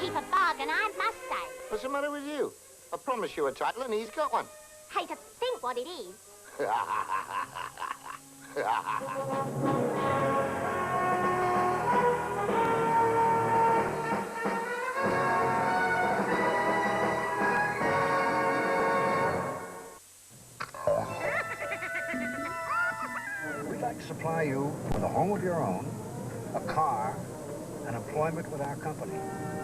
heap of bargain, I must say. What's the matter with you? I promised you a title and he's got one. Hey, to think what it is. We'd like to supply you with a home of your own, a car, and employment with our company.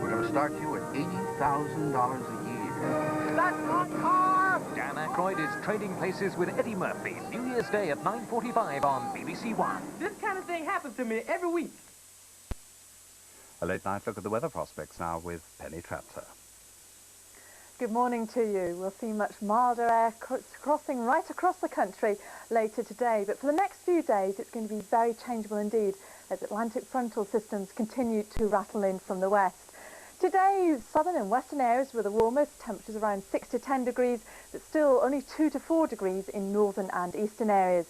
We're going to start you at $80,000 a year. That's not car! Dan Aykroyd is trading places with Eddie Murphy, New Year's Day at 9:45 on BBC1. This kind of thing happens to me every week. A late night look at the weather prospects now with Penny Tranter. Good morning to you. We'll see much milder air crossing right across the country later today, but for the next few days it's going to be very changeable indeed as Atlantic frontal systems continue to rattle in from the west. Today, southern and western areas were the warmest, temperatures around 6 to 10 degrees, but still only 2 to 4 degrees in northern and eastern areas.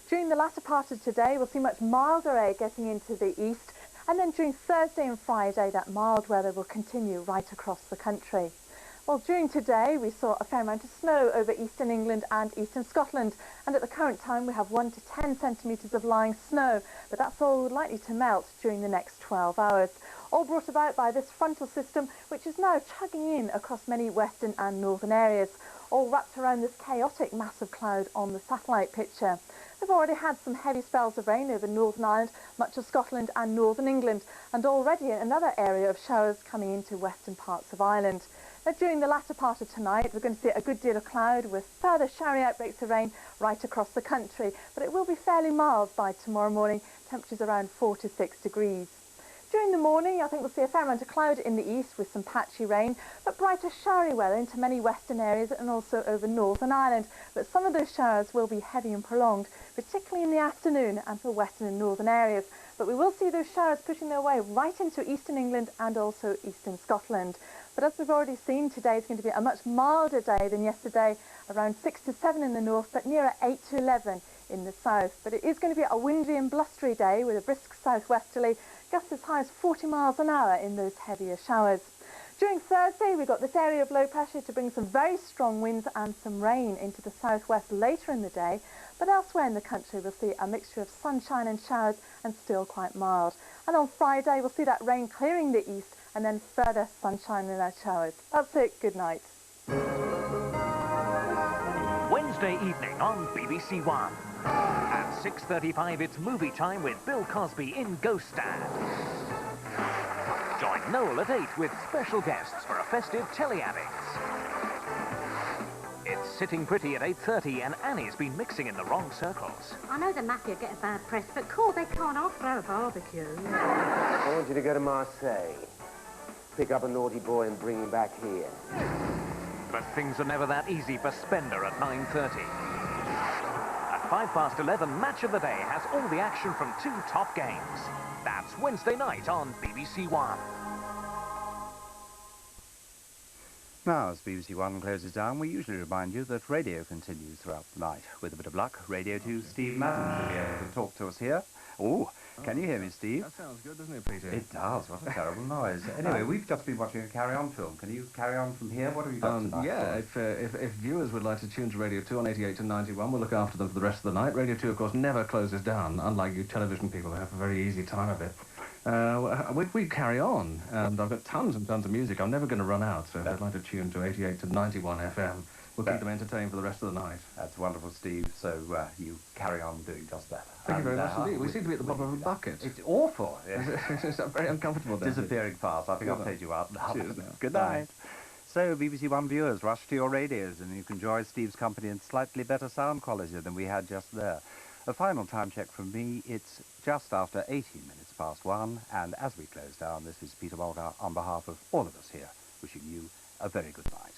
During the latter part of today, we'll see much milder air getting into the east, and then during Thursday and Friday, that mild weather will continue right across the country. Well, during today, we saw a fair amount of snow over eastern England and eastern Scotland, and at the current time, we have 1 to 10 centimetres of lying snow, but that's all likely to melt during the next 12 hours. All brought about by this frontal system, which is now chugging in across many western and northern areas, all wrapped around this chaotic mass of cloud on the satellite picture. We've already had some heavy spells of rain over Northern Ireland, much of Scotland and northern England, and already another area of showers coming into western parts of Ireland. Now, during the latter part of tonight, we're going to see a good deal of cloud with further showery outbreaks of rain right across the country, but it will be fairly mild by tomorrow morning, temperatures around 4 to 6 degrees. During the morning, I think we'll see a fair amount of cloud in the east with some patchy rain, but brighter showery weather into many western areas and also over Northern Ireland. But some of those showers will be heavy and prolonged, particularly in the afternoon and for western and northern areas. But we will see those showers pushing their way right into eastern England and also eastern Scotland. But as we've already seen, today is going to be a much milder day than yesterday, around 6 to 7 in the north, but nearer 8 to 11 in the south. But it is going to be a windy and blustery day with a brisk southwesterly, gusts as high as 40 miles an hour in those heavier showers. During Thursday, we've got this area of low pressure to bring some very strong winds and some rain into the southwest later in the day, but elsewhere in the country we'll see a mixture of sunshine and showers and still quite mild. And on Friday we'll see that rain clearing the east and then further sunshine and showers. That's it, good night. Wednesday evening on BBC1. At 6:35, it's movie time with Bill Cosby in Ghost Dad. Join Noel at 8 with special guests for a festive telly-addicts. It's Sitting Pretty at 8:30 and Annie's been mixing in the wrong circles. I know the mafia get a bad press, but cool, they can't offer a barbecue. I want you to go to Marseille. Pick up a naughty boy and bring him back here. But things are never that easy for Spender at 9:30. At 11:05, Match of the Day has all the action from 2 top games. That's Wednesday night on BBC1. Now, as BBC1 closes down, we usually remind you that radio continues throughout the night. With a bit of luck, Radio 2's Steve Madden should be able to talk to us here. Oh, can you hear me, Steve? That sounds good, doesn't it, Peter? It does. What a terrible noise. Anyway, we've just been watching a carry-on film. Can you carry on from here? What have you got tonight? Yeah, if viewers would like to tune to Radio 2 on 88 to 91, we'll look after them for the rest of the night. Radio 2, of course, never closes down, unlike you television people who have a very easy time of it. We carry on, and I've got tons and tons of music. I'm never going to run out, so if they'd like to tune to 88 to 91 FM, we'll keep them entertained for the rest of the night. That's wonderful, Steve. So you carry on doing just that. Thank you very much indeed. We seem to be at the bottom of a bucket. It's awful. It's very uncomfortable. Disappearing fast. I think I'll fade you out now. Cheers now. Good night. So, BBC1 viewers, rush to your radios and you can enjoy Steve's company in slightly better sound quality than we had just there. A final time check from me, it's just after 1:18, and as we close down, this is Peter Bolgar on behalf of all of us here, wishing you a very good night.